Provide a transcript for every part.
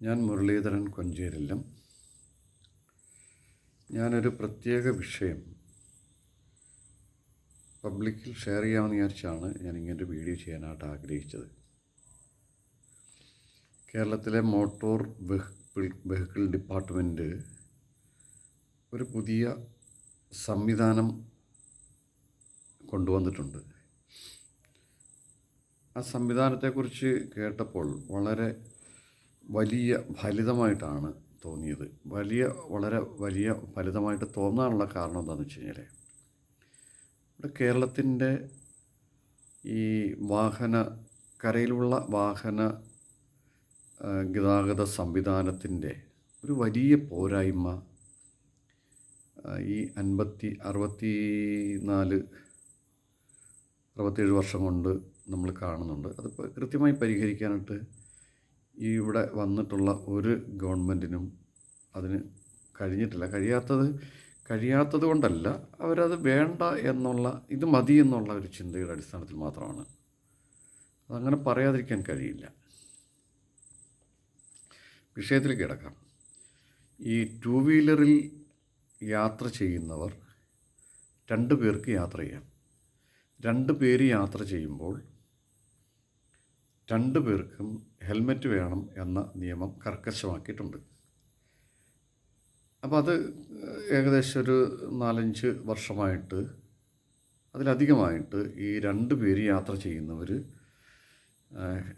ഞാൻ മുരളീധരൻ കൊഞ്ചേരില്ലം. ഞാനൊരു പ്രത്യേക വിഷയം പബ്ലിക്കിൽ ഷെയർ ചെയ്യാമെന്ന് വിചാരിച്ചാണ് ഞാനിങ്ങനൊരു വീഡിയോ ചെയ്യാനായിട്ട് ആഗ്രഹിച്ചത്. കേരളത്തിലെ മോട്ടോർ വെഹിക്കിൾ ഡിപ്പാർട്ട്മെൻറ്റ് ഒരു പുതിയ സംവിധാനം കൊണ്ടുവന്നിട്ടുണ്ട്. ആ സംവിധാനത്തെക്കുറിച്ച് കേട്ടപ്പോൾ വളരെ വലിയ ഫലിതമായിട്ടാണ് തോന്നിയത്. വളരെ വലിയ ഫലിതമായിട്ട് തോന്നാനുള്ള കാരണം എന്താണെന്ന് വെച്ച് കഴിഞ്ഞാൽ, ഇവിടെ കേരളത്തിൻ്റെ ഈ കരയിലുള്ള വാഹന ഗതാഗത സംവിധാനത്തിൻ്റെ ഒരു വലിയ പോരായ്മ ഈ 67 വർഷം കൊണ്ട് നമ്മൾ കാണുന്നുണ്ട്. അത് കൃത്യമായി പരിഹരിക്കാനായിട്ട് ഇവിടെ വന്നിട്ടുള്ള ഒരു ഗവൺമെൻറ്റിനും അതിന് കഴിഞ്ഞിട്ടില്ല. കഴിയാത്തത് കൊണ്ടല്ല, അവരത് വേണ്ട എന്നുള്ള, ഇത് മതി എന്നുള്ള ഒരു ചിന്തയുടെ അടിസ്ഥാനത്തിൽ മാത്രമാണ്. അതങ്ങനെ പറയാതിരിക്കാൻ കഴിയില്ല. വിഷയത്തിലേക്ക് കിടക്കാം. ഈ 2 വീലറിൽ യാത്ര ചെയ്യുന്നവർ 2 പേർക്ക് യാത്ര ചെയ്യാം. 2 പേര് യാത്ര ചെയ്യുമ്പോൾ 2 പേർക്കും ഹെൽമെറ്റ് വേണം എന്ന നിയമം കർക്കശമാക്കിയിട്ടുണ്ട്. അപ്പോൾ അത് ഏകദേശം ഒരു 4-5 വർഷമായിട്ട്, അതിലധികമായിട്ട് ഈ 2 പേര് യാത്ര ചെയ്യുന്നവർ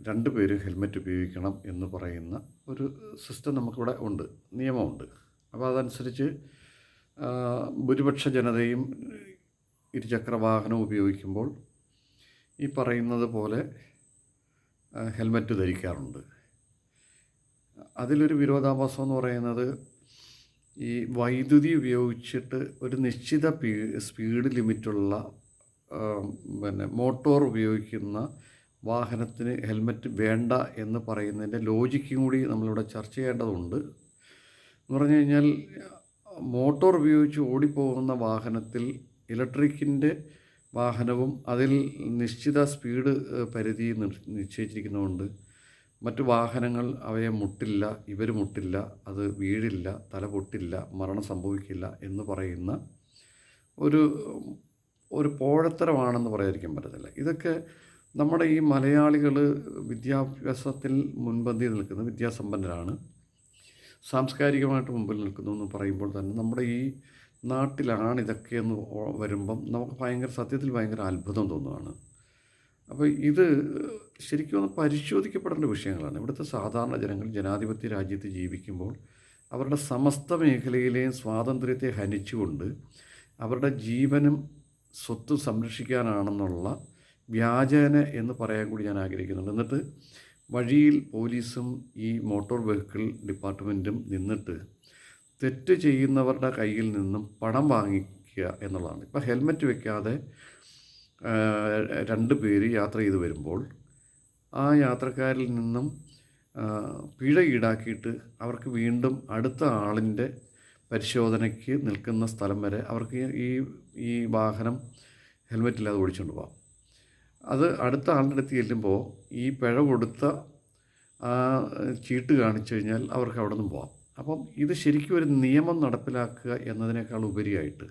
2 പേര് ഹെൽമെറ്റ് ഉപയോഗിക്കണം എന്ന് പറയുന്ന ഒരു സിസ്റ്റം നമുക്കിവിടെ ഉണ്ട്, നിയമമുണ്ട്. അപ്പോൾ അതനുസരിച്ച് ഭൂരിപക്ഷ ജനതയും ഇരുചക്ര വാഹനം ഉപയോഗിക്കുമ്പോൾ ഈ പറയുന്നത് പോലെ ഹെൽമെറ്റ് ധരിക്കാറുണ്ട്. അതിലൊരു വിരോധാഭാസം എന്ന് പറയുന്നത്, ഈ വൈദ്യുതി ഉപയോഗിച്ചിട്ട് ഒരു നിശ്ചിത സ്പീഡ് ലിമിറ്റുള്ള മോട്ടോർ ഉപയോഗിക്കുന്ന വാഹനത്തിന് ഹെൽമെറ്റ് വേണ്ട എന്ന് പറയുന്നതിൻ്റെ ലോജിക്കും കൂടി നമ്മളിവിടെ ചർച്ച ചെയ്യേണ്ടതുണ്ട്. എന്ന് പറഞ്ഞു കഴിഞ്ഞാൽ, മോട്ടോർ ഉപയോഗിച്ച് ഓടിപ്പോകുന്ന വാഹനത്തിൽ ഇലക്ട്രിക്കിൻ്റെ വാഹനവും അതിൽ നിശ്ചിത സ്പീഡ് പരിധി നിശ്ചയിച്ചിരിക്കുന്നതുകൊണ്ട് മറ്റു വാഹനങ്ങൾ അവയെ മുട്ടില്ല, ഇവർ മുട്ടില്ല, അത് വീഴില്ല, തല പൊട്ടില്ല, മരണം സംഭവിക്കില്ല എന്ന് പറയുന്ന ഒരു പോഴത്തരമാണെന്ന് പറയാതിരിക്കാൻ പറ്റത്തില്ല. ഇതൊക്കെ നമ്മുടെ ഈ മലയാളികൾ വിദ്യാഭ്യാസത്തിൽ മുൻപന്തി നിൽക്കുന്ന വിദ്യാസമ്പന്നരാണ്, സാംസ്കാരികമായിട്ട് മുമ്പിൽ നിൽക്കുന്നു എന്ന് പറയുമ്പോൾ തന്നെ നമ്മുടെ ഈ നാട്ടിലാണ് ഇതൊക്കെയെന്ന് വരുമ്പം നമുക്ക് സത്യത്തിൽ ഭയങ്കര അത്ഭുതം തോന്നുകയാണ്. അപ്പോൾ ഇത് ശരിക്കും ഒന്ന് പരിശോധിക്കപ്പെടേണ്ട വിഷയങ്ങളാണ്. ഇവിടുത്തെ സാധാരണ ജനങ്ങൾ ജനാധിപത്യ രാജ്യത്ത് ജീവിക്കുമ്പോൾ അവരുടെ സമസ്ത മേഖലയിലെയും സ്വാതന്ത്ര്യത്തെ ഹനിച്ചുകൊണ്ട് അവരുടെ ജീവനും സ്വത്തും സംരക്ഷിക്കാനാണെന്നുള്ള വ്യാജേന എന്ന് പറയാൻ കൂടി ഞാൻ ആഗ്രഹിക്കുന്നുണ്ട്. എന്നിട്ട് വഴിയിൽ പോലീസും ഈ മോട്ടോർ വെഹിക്കിൾ ഡിപ്പാർട്ട്മെൻറ്റും നിന്നിട്ട് തെറ്റ് ചെയ്യുന്നവരുടെ കയ്യിൽ നിന്നും പണം വാങ്ങിക്കുക എന്നുള്ളതാണ്. ഇപ്പോൾ ഹെൽമെറ്റ് വെക്കാതെ 2 പേര് യാത്ര ചെയ്ത് വരുമ്പോൾ ആ യാത്രക്കാരിൽ നിന്നും പിഴ ഈടാക്കിയിട്ട് അവർക്ക് വീണ്ടും അടുത്ത ആളിൻ്റെ പരിശോധനയ്ക്ക് നിൽക്കുന്ന സ്ഥലം വരെ അവർക്ക് ഈ വാഹനം ഹെൽമെറ്റില്ലാതെ ഓടിച്ചുകൊണ്ട് പോകാം. അത് അടുത്ത ആളുടെ അടുത്ത് ചെല്ലുമ്പോൾ ഈ പിഴ കൊടുത്ത ചീട്ട് കാണിച്ചു കഴിഞ്ഞാൽ അവർക്ക് അവിടെ നിന്നും പോകാം. അപ്പം ഇത് ശരിക്കും ഒരു നിയമം നടപ്പിലാക്കുക എന്നതിനേക്കാൾ ഉപരിയായിട്ട്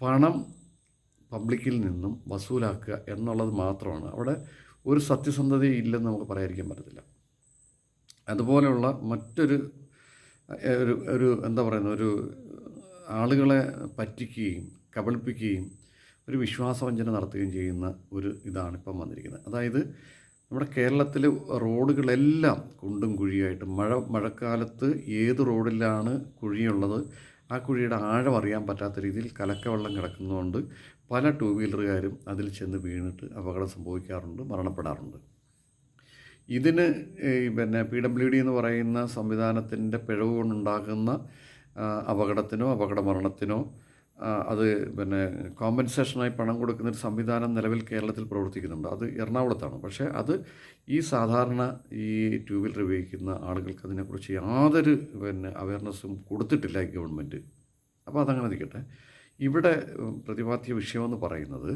പണം പബ്ലിക്കിൽ നിന്നും വസൂലാക്കുക എന്നുള്ളത് മാത്രമാണ്. അവിടെ ഒരു സത്യസന്ധതയും ഇല്ലെന്ന് നമുക്ക് പറയാതിരിക്കാൻ പറ്റത്തില്ല. അതുപോലെയുള്ള മറ്റൊരു എന്താ പറയുന്നത്, ഒരു ആളുകളെ പറ്റിക്കുകയും കബളിപ്പിക്കുകയും ഒരു വിശ്വാസവഞ്ചന നടത്തുകയും ചെയ്യുന്ന ഒരു ഇതാണിപ്പം വന്നിരിക്കുന്നത്. അതായത് നമ്മുടെ കേരളത്തിൽ റോഡുകളെല്ലാം കുണ്ടും കുഴിയായിട്ട്, മഴക്കാലത്ത് ഏത് റോഡിലാണ് കുഴിയുള്ളത് ആ കുഴിയുടെ ആഴം അറിയാൻ പറ്റാത്ത രീതിയിൽ കലക്കവെള്ളം കിടക്കുന്നതുകൊണ്ട് പല 2 വീലറുകാരും അതിൽ ചെന്ന് വീണിട്ട് അപകടം സംഭവിക്കാറുണ്ട്, മരണപ്പെടാറുണ്ട്. ഇതിന് PWD എന്ന് പറയുന്ന സംവിധാനത്തിൻ്റെ പിഴവ് കൊണ്ടുണ്ടാകുന്ന അപകടത്തിനോ അപകടമരണത്തിനോ അത് കോമ്പൻസേഷനായി പണം കൊടുക്കുന്നൊരു സംവിധാനം നിലവിൽ കേരളത്തിൽ പ്രവർത്തിക്കുന്നുണ്ട്. അത് എറണാകുളത്താണ്. പക്ഷേ അത് ഈ സാധാരണ ഈ 2 വീലർ ഉപയോഗിക്കുന്ന ആളുകൾക്ക് അതിനെക്കുറിച്ച് യാതൊരു അവയർനെസ്സും കൊടുത്തിട്ടില്ല ഈ ഗവൺമെൻറ്. അപ്പോൾ അതങ്ങനെ നിൽക്കട്ടെ. ഇവിടെ പ്രതിപാദ്യ വിഷയമെന്ന് പറയുന്നത്,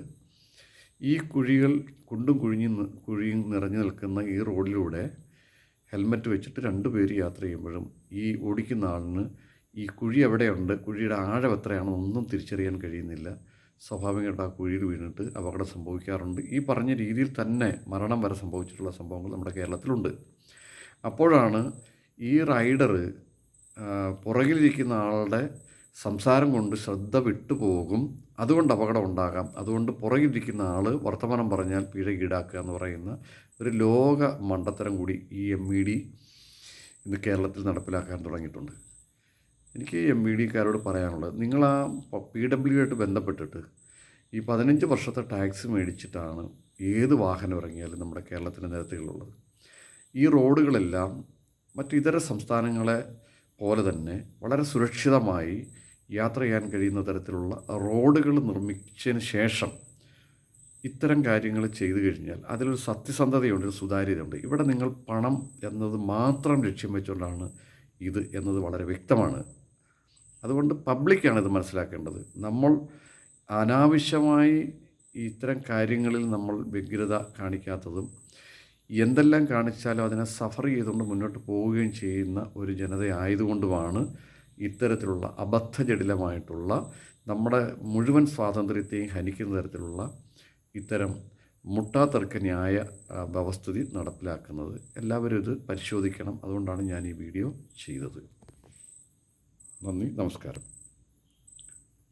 ഈ കുഴിയും കുഴിയും നിറഞ്ഞു നിൽക്കുന്ന ഈ റോഡിലൂടെ ഹെൽമറ്റ് വെച്ചിട്ട് 2 പേര് യാത്ര ചെയ്യുമ്പോഴും ഈ ഓടിക്കുന്ന ആളിന് ഈ കുഴി എവിടെയുണ്ട്, കുഴിയുടെ ആഴം എത്രയാണെന്നൊന്നും തിരിച്ചറിയാൻ കഴിയുന്നില്ല. സ്വാഭാവികമായിട്ട് ആ കുഴിയിൽ വീണിട്ട് അപകടം സംഭവിക്കാറുണ്ട്. ഈ പറഞ്ഞ രീതിയിൽ തന്നെ മരണം വരെ സംഭവിച്ചിട്ടുള്ള സംഭവങ്ങൾ നമ്മുടെ കേരളത്തിലുണ്ട്. അപ്പോഴാണ് ഈ റൈഡർ പുറകിലിരിക്കുന്ന ആളുടെ സംസാരം കൊണ്ട് ശ്രദ്ധ വിട്ടുപോകും, അതുകൊണ്ട് അപകടം ഉണ്ടാകാം, അതുകൊണ്ട് പുറകിലിരിക്കുന്ന ആൾ വർത്തമാനം പറഞ്ഞാൽ പിഴ ഈടാക്കുക എന്ന് പറയുന്ന ഒരു ലോക മണ്ടത്തരം കൂടി ഈ MVD ഇന്ന് കേരളത്തിൽ നടപ്പിലാക്കാൻ തുടങ്ങിയിട്ടുണ്ട്. എനിക്ക് MVDക്കാരോട് പറയാനുള്ളത്, നിങ്ങൾ ആ PW ആയിട്ട് ബന്ധപ്പെട്ടിട്ട് ഈ 15 വർഷത്തെ ടാക്സ് മേടിച്ചിട്ടാണ് ഏത് വാഹനം ഇറങ്ങിയാലും നമ്മുടെ കേരളത്തിൻ്റെ നിരത്തുകളുള്ളത്. ഈ റോഡുകളെല്ലാം മറ്റിതര സംസ്ഥാനങ്ങളെ പോലെ തന്നെ വളരെ സുരക്ഷിതമായി യാത്ര ചെയ്യാൻ കഴിയുന്ന തരത്തിലുള്ള റോഡുകൾ നിർമ്മിച്ചതിന് ശേഷം ഇത്തരം കാര്യങ്ങൾ ചെയ്തു കഴിഞ്ഞാൽ അതിലൊരു സത്യസന്ധതയുണ്ട്, ഒരു സുതാര്യതയുണ്ട്. ഇവിടെ നിങ്ങൾ പണം എന്നത് മാത്രം ലക്ഷ്യം വെച്ചുകൊണ്ടാണ് ഇത് എന്നത് വളരെ വ്യക്തമാണ്. അതുകൊണ്ട് പബ്ലിക്കാണ് ഇത് മനസ്സിലാക്കേണ്ടത്. നമ്മൾ അനാവശ്യമായി ഇത്തരം കാര്യങ്ങളിൽ നമ്മൾ വ്യഗ്രത കാണിക്കാത്തതും എന്തെല്ലാം കാണിച്ചാലും അതിനെ സഫർ ചെയ്തുകൊണ്ട് മുന്നോട്ട് പോവുകയും ചെയ്യുന്ന ഒരു ജനതയായതുകൊണ്ടുമാണ് ഇത്തരത്തിലുള്ള അബദ്ധജടിലമായിട്ടുള്ള നമ്മുടെ മുഴുവൻ സ്വാതന്ത്ര്യത്തെയും ഹനിക്കുന്ന തരത്തിലുള്ള ഇത്തരം മുട്ടാത്തർക്ക ന്യായ വ്യവസ്ഥിതി നടപ്പിലാക്കുന്നത്. എല്ലാവരും ഇത് പരിശോധിക്കണം. അതുകൊണ്ടാണ് ഞാൻ ഈ വീഡിയോ ചെയ്തത്. നന്ദി, നമസ്കാരം.